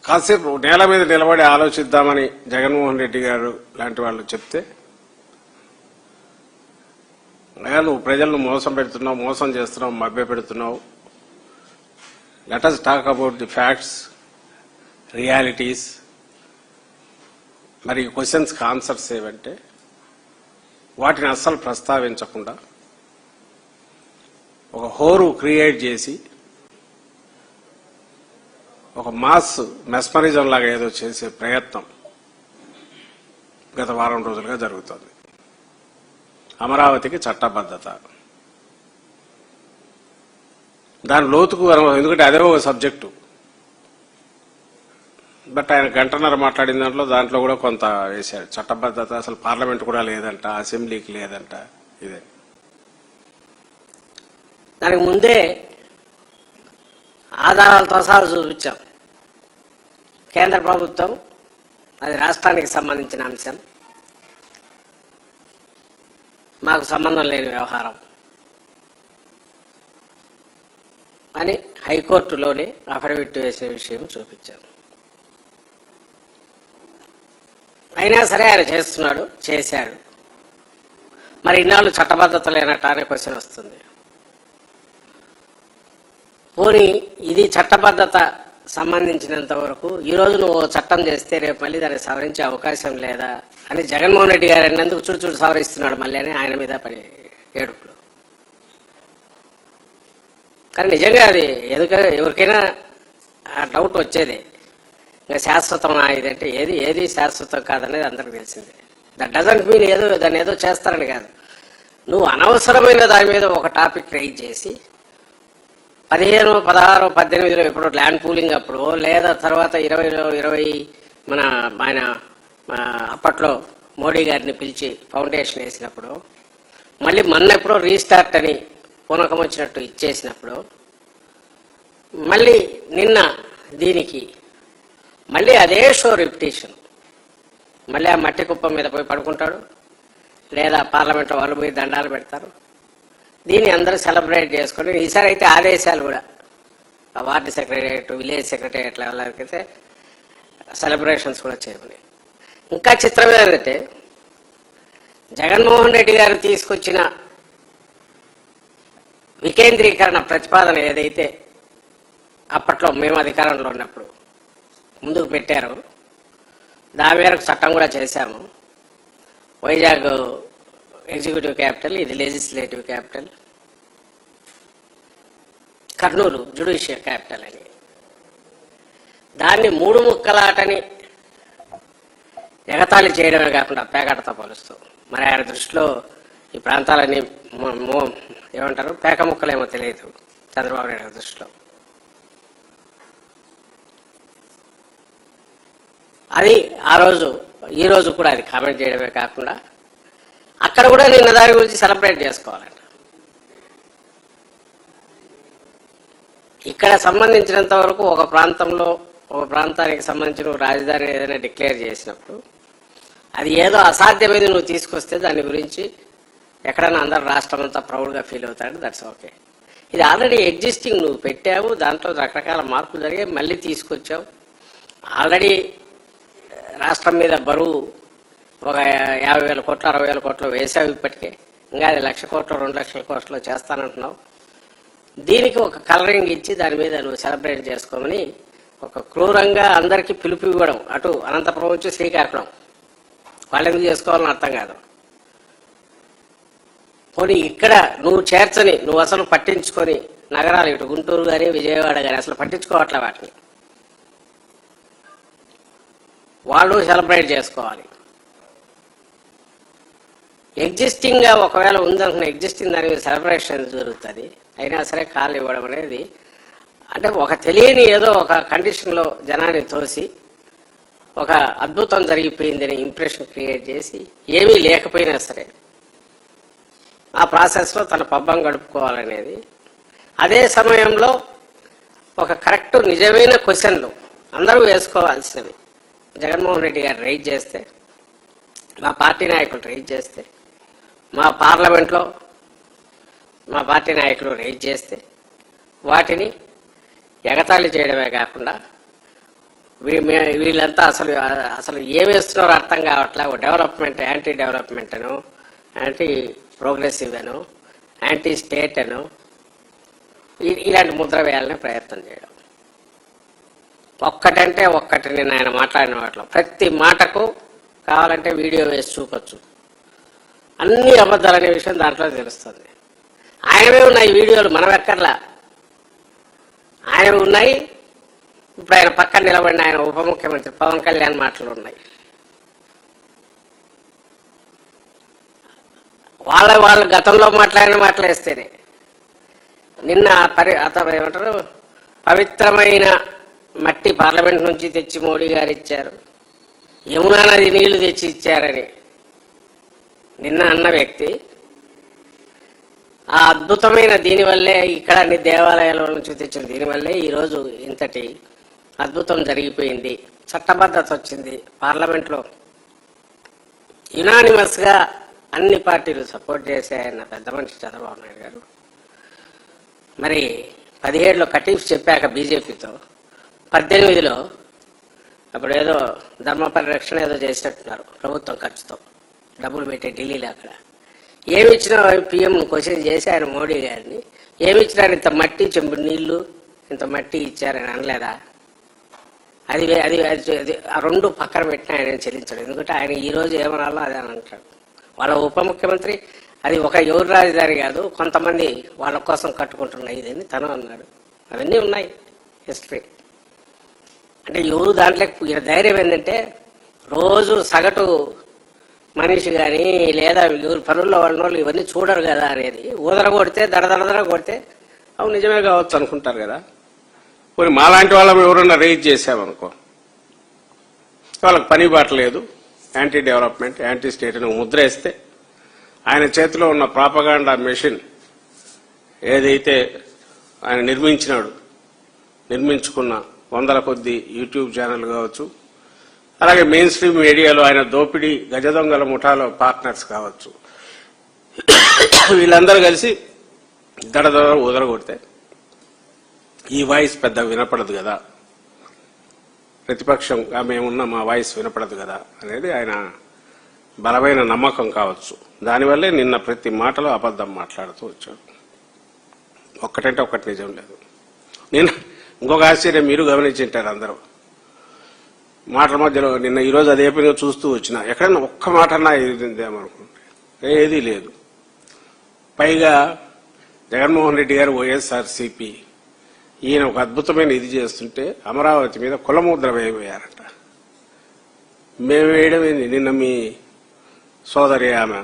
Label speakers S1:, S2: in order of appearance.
S1: కాసేపు నేల మీద నిలబడి ఆలోచిద్దామని జగన్మోహన్ రెడ్డి గారు లాంటి వాళ్ళు చెప్తే, నువ్వు ప్రజలను మోసం పెడుతున్నావు, మోసం చేస్తున్నావు, మభ్య పెడుతున్నావు, let us talk about the facts, realities, మరి క్వశ్చన్స్కి ఆన్సర్స్ ఏవంటే వాటిని అస్సలు ప్రస్తావించకుండా ఒక హోరు క్రియేట్ చేసి ఒక మాస్ మెస్మరిజం లాగా ఏదో చేసే ప్రయత్నం గత వారం రోజులుగా జరుగుతుంది. అమరావతికి చట్టబద్ధత, దాని లోతుకు ఎందుకంటే అదే ఒక సబ్జెక్టు. బట్ ఆయన గంటన్నర మాట్లాడిన దాంట్లో కూడా కొంత వేశాడు. చట్టబద్ధత అసలు పార్లమెంట్ కూడా లేదంట, అసెంబ్లీకి లేదంట. ఇదే
S2: దానికి ముందే ఆధారాలతో సహా చూపించాం. కేంద్ర ప్రభుత్వం అది రాష్ట్రానికి సంబంధించిన అంశం, మాకు సంబంధం లేని వ్యవహారం అని హైకోర్టులోనే అఫిడవిట్ వేసే విషయం చూపించాం. అయినా సరే ఆయన చేస్తున్నాడు, చేశాడు. మరి ఇన్నాళ్ళు చట్టబద్ధత లేనట్ట అనే క్వశ్చన్ వస్తుంది. పోనీ ఇది చట్టబద్ధత సంబంధించినంత వరకు ఈరోజు నువ్వు చట్టం చేస్తే రేపు మళ్ళీ దాన్ని సవరించే అవకాశం లేదా అని జగన్మోహన్ రెడ్డి గారు అన్నందుకు చూడు సవరిస్తున్నాడు మళ్ళీ అని ఆయన మీద పడి ఏడుపులు. కానీ నిజంగా అది ఎవరికైనా డౌట్ వచ్చేదే. ఇంకా శాశ్వతమా ఇదంటే ఏది శాశ్వతం కాదనేది అందరికి తెలిసిందే. దట్ డజంట్ మీన్ దాన్ని ఏదో చేస్తారని కాదు. నువ్వు అనవసరమైన దాని మీద ఒక టాపిక్ రైజ్ చేసి 15, 16, 18లో ఎప్పుడో ల్యాండ్ పూలింగ్ అప్పుడు, లేదా తర్వాత 20 మన ఆయన అప్పట్లో మోడీ గారిని పిలిచి ఫౌండేషన్ వేసినప్పుడు, మళ్ళీ మొన్న ఎప్పుడో రీస్టార్ట్ అని పూనకం వచ్చినట్టు ఇచ్చేసినప్పుడు, మళ్ళీ నిన్న దీనికి మళ్ళీ అదే షో రిపిటేషన్. మళ్ళీ ఆ మట్టి కుప్పం మీద పోయి పడుకుంటాడు, లేదా పార్లమెంట్లో వాళ్ళు పోయి దండాలు పెడతారు. దీన్ని అందరూ సెలబ్రేట్ చేసుకొని ఈసారి అయితే ఆదేశాలు కూడా వార్డు సెక్రటరియట్, విలేజ్ సెక్రటరియట్ లెవెల్కైతే సెలబ్రేషన్స్ కూడా చేయమని. ఇంకా చిత్రం ఏంటంటే జగన్మోహన్ రెడ్డి గారు తీసుకొచ్చిన వికేంద్రీకరణ ప్రతిపాదన ఏదైతే అప్పట్లో మేము అధికారంలో ఉన్నప్పుడు ముందుకు పెట్టారో దాని మేరకు చట్టం కూడా చేశాము. వైజాగ్ ఎగ్జిక్యూటివ్ క్యాపిటల్, ఇది legislative capital, Kurnool judicial capital అని. దాన్ని 3 ముక్కలాటని ఎగతాళి చేయడమే కాకుండా పేకాటతో పోలుస్తూ, మరి ఆయన దృష్టిలో ఈ ప్రాంతాలన్నీ ఏమంటారు పేక ముక్కలేమో తెలియదు చంద్రబాబు నాయుడు దృష్టిలో. అది ఈ రోజు కూడా అది కామెంట్ చేయడమే కాకుండా అక్కడ కూడా నిన్న దాని గురించి సెలబ్రేట్ చేసుకోవాలంట. ఇక్కడ సంబంధించినంత వరకు ఒక ప్రాంతానికి సంబంధించిన రాజధాని ఏదైనా డిక్లేర్ చేసినప్పుడు అది ఏదో అసాధ్యమైనది నువ్వు తీసుకొస్తే దాని గురించి ఎక్కడైనా అందరు రాష్ట్రం అంతా ప్రౌడ్గా ఫీల్ అవుతాడు. That's okay. ఇది ఆల్రెడీ ఎగ్జిస్టింగ్, నువ్వు పెట్టావు, దాంట్లో రకరకాల మార్పులు జరిగాయి, మళ్ళీ తీసుకొచ్చావు. ఆల్రెడీ రాష్ట్రం మీద బరువు ఒక 50,000 కోట్లు 60,000 కోట్లు వేసావు. ఇప్పటికే ఇంకా అది 1,00,000 కోట్లు 2,00,000 కోట్లు చేస్తానంటున్నావు. దీనికి ఒక కలరింగ్ ఇచ్చి దాని మీద నువ్వు సెలబ్రేట్ చేసుకోమని ఒక క్రూరంగా అందరికీ పిలుపు ఇవ్వడం, అటు అనంతపురం వచ్చి శ్రీకాకుళం, వాళ్ళు ఎందుకు చేసుకోవాలని అర్థం కాదు. పోనీ ఇక్కడ నువ్వు చేర్చని, నువ్వు అసలు పట్టించుకొని నగరాలు ఇటు గుంటూరు కానీ విజయవాడ కానీ అసలు పట్టించుకోవట్లే, వాటిని వాళ్ళు సెలబ్రేట్ చేసుకోవాలి. ఎగ్జిస్టింగ్గా ఒకవేళ ఉందనుకున్న ఎగ్జిస్టింగ్ దాని మీద సెలబ్రేషన్ జరుగుతుంది. అయినా సరే కాలు ఇవ్వడం అనేది అంటే ఒక తెలియని ఏదో ఒక కండిషన్లో జనాన్ని తోసి ఒక అద్భుతం జరిగిపోయిందని ఇంప్రెషన్ క్రియేట్ చేసి ఏమీ లేకపోయినా సరే ఆ ప్రాసెస్లో తన పబ్బం గడుపుకోవాలనేది. అదే సమయంలో ఒక కరెక్ట్ నిజమైన క్వశ్చన్లు అందరూ వేసుకోవాల్సినవి జగన్మోహన్ రెడ్డి గారు రైజ్ చేస్తే, మా పార్టీ నాయకులు రైజ్ చేస్తే, మా పార్లమెంట్లో మా పార్టీ నాయకులు రైజ్ చేస్తే వాటిని ఎగతాళి చేయడమే కాకుండా వీళ్ళంతా అసలు ఏం వేస్తున్నారో అర్థం కావట్లే. డెవలప్మెంట్, యాంటీ డెవలప్మెంట్ అను, యాంటీ ప్రోగ్రెసివ్ అను, యాంటీ స్టేట్ అను ఇలాంటి ముద్ర వేయాలనే ప్రయత్నం చేయడం. ఒక్కటంటే ఒక్కటి నేను ఆయన మాట్లాడిన వాటిలో ప్రతి మాటకు కావాలంటే వీడియో వేసి చూపొచ్చు. అన్ని అబద్ధాలనే విషయం దాంట్లో తెలుస్తుంది. ఆయనవే ఉన్నాయి వీడియోలు, మనం ఎక్కర్లా. ఆయనవి ఉన్నాయి. ఇప్పుడు ఆయన పక్కన నిలబడిన ఆయన ఉప ముఖ్యమంత్రి పవన్ కళ్యాణ్ మాటలు ఉన్నాయి. వాళ్ళు గతంలో మాట్లాడిన మాటలు వేస్తేనే నిన్న ఏమంటారు, పవిత్రమైన మట్టి పార్లమెంట్ నుంచి తెచ్చి మోడీ గారు ఇచ్చారు, యమునా నది నీళ్లు తెచ్చి ఇచ్చారని నిన్న అన్న వ్యక్తి ఆ అద్భుతమైన దీనివల్లే, ఇక్కడ అన్ని దేవాలయాల నుంచి తెచ్చిన దీనివల్లే ఈరోజు ఇంతటి అద్భుతం జరిగిపోయింది, చట్టబద్ధత వచ్చింది, పార్లమెంట్లో యునానిమస్గా అన్ని పార్టీలు సపోర్ట్ చేశాయన్న పెద్ద మనిషి చంద్రబాబు నాయుడు గారు. మరి 17లో కటీఫ్ చెప్పాక బీజేపీతో 18లో అప్పుడు ఏదో ధర్మ పరిరక్షణ ఏదో చేసినట్టున్నారు ప్రభుత్వం ఖర్చుతో డబ్బులు పెట్టి ఢిల్లీలో. అక్కడ ఏమి ఇచ్చినా పిఎం క్వశ్చన్ చేసి ఆయన మోడీ గారిని ఏమి ఇచ్చినారు, ఇంత మట్టి చెంబు నీళ్లు ఇంత మట్టి ఇచ్చారని అనలేదా? అది ఆ రెండు పక్కన పెట్టిన ఆయన చెల్లించాడు. ఎందుకంటే ఆయన ఈరోజు ఏమనాలో అదే అని అంటాడు. వాళ్ళ ఉప ముఖ్యమంత్రి అది ఒక ఎవరు రాజధాని కాదు, కొంతమంది వాళ్ళ కోసం కట్టుకుంటున్న ఇదని తను అన్నాడు. అవన్నీ ఉన్నాయి హిస్టరీ. అంటే ఎవరు దాంట్లో ధైర్యం ఏంటంటే రోజు సగటు మనిషి కానీ లేదా ఎవరు పనుల్లో వాళ్ళు ఇవన్నీ చూడరు కదా అనేది. ఊదర కొడితే దడదడదర కొడితే అవి నిజమే కావచ్చు అనుకుంటారు కదా. కొన్ని మాలాంటి వాళ్ళం ఎవరన్నా రేజ్ చేసామనుకో, వాళ్ళకి పని బాట లేదు, యాంటీ డెవలప్మెంట్, యాంటీ స్టేట్ అని ముద్ర వేస్తే ఆయన చేతిలో ఉన్న ప్రాపగాండా మెషిన్ ఏదైతే ఆయన నిర్మించుకున్న వందల కొద్ది యూట్యూబ్ ఛానల్ కావచ్చు, అలాగే మెయిన్ స్ట్రీమ్ మీడియాలో ఆయన దోపిడీ గజదొంగల ముఠాలో పార్ట్నర్స్ కావచ్చు, వీళ్ళందరూ కలిసి దడదడ ఉదరగొడితే ఈ వాయిస్ పెద్ద వినపడదు కదా, ప్రతిపక్షంగా మేమున్న మా వాయిస్ వినపడదు కదా అనేది ఆయన బలమైన నమ్మకం కావచ్చు. దానివల్లే నిన్న ప్రతి మాటలో అబద్ధం మాట్లాడుతూ వచ్చాడు. ఒక్కటంటే ఒక్కటి నిజం లేదు. నేను ఇంకొక ఆశ్చర్యం మీరు గమనించింటారు అందరూ మాటల మధ్యలో. నిన్న ఈరోజు అదే పనిగా చూస్తూ వచ్చిన ఎక్కడన్నా ఒక్క మాట అన్నా ఏదేమనుకుంటే ఏదీ లేదు. పైగా జగన్మోహన్ రెడ్డి గారు వైఎస్ఆర్సీపీ ఈయన ఒక అద్భుతమైన ఇది చేస్తుంటే అమరావతి మీద కులముద్ర వేయబోయారట. మేము వేయడం ఏంది? నిన్న మీ సోదరి ఆమె